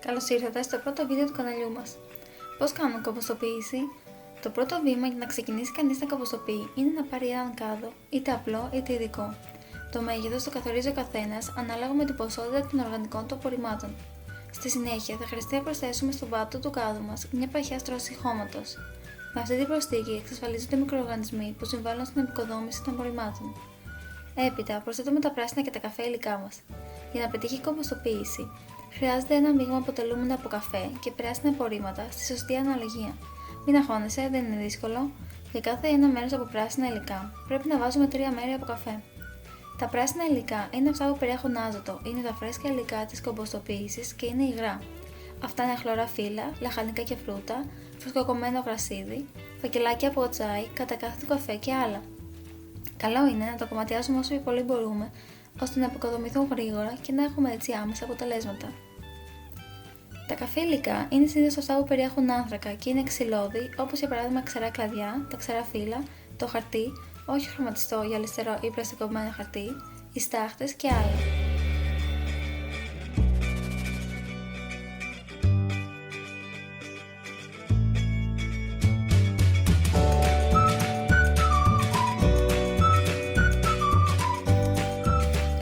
Καλώς ήρθατε στο πρώτο βίντεο του καναλιού μας. Πώς κάνουν κομποστοποίηση? Το πρώτο βήμα για να ξεκινήσει κανείς να κομποστοποιεί είναι να πάρει έναν κάδο, είτε απλό είτε ειδικό. Το μέγεθος το καθορίζει ο καθένας ανάλογα με την ποσότητα των οργανικών του απορριμμάτων. Στη συνέχεια θα χρειαστεί να προσθέσουμε στον πάτο του κάδου μας μια παχιά στρώση χώματος. Με αυτή την προσθήκη εξασφαλίζονται οι μικροοργανισμοί που συμβάλλουν στην επικοδόμηση των απορριμμάτων. Έπειτα προσθέτουμε τα πράσινα και τα καφέ υλικά μας. Για να πετύχει η κομποστοποίηση, χρειάζεται ένα μείγμα αποτελούμενο από καφέ και πράσινα απορρίμματα στη σωστή αναλογία. Μην αγχώνεσαι, δεν είναι δύσκολο. Για κάθε ένα μέρος από πράσινα υλικά πρέπει να βάζουμε 3 μέρη από καφέ. Τα πράσινα υλικά είναι αυτά που περιέχουν άζωτο, είναι τα φρέσκα υλικά της κομποστοποίησης και είναι υγρά. Αυτά είναι χλωραφύλλα, λαχανικά και φρούτα, φρεσκοκομμένο γρασίδι, φακελάκια από τσάι, κατακάθιτο καφέ και άλλα. Καλό είναι να το κομματιάσουμε όσο πιο πολύ μπορούμε, ώστε να αποκοδομηθούν γρήγορα και να έχουμε έτσι άμεσα αποτελέσματα. Τα καφέ υλικά είναι συνήθως αυτά που περιέχουν άνθρακα και είναι ξυλώδη, όπως για παράδειγμα ξερά κλαδιά, τα ξερά φύλλα, το χαρτί, όχι χρωματιστό, γυαλιστερό ή πλαστικωμένο χαρτί, οι στάχτες και άλλα.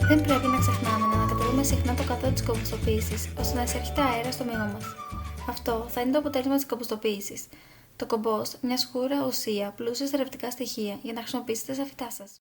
Δεν πρέπει να ξεχνάμε να ανακατεύουμε συχνά το καθόδι της κομποστοποίησης, ώστε να εισέρχεται αέρα στο μείγμα μας. Αυτό θα είναι το αποτέλεσμα της κομποστοποίησης. Το κομπόστ, μια σκούρα ουσία πλούσια σε ρευτικά στοιχεία για να χρησιμοποιήσετε στα φυτά σας.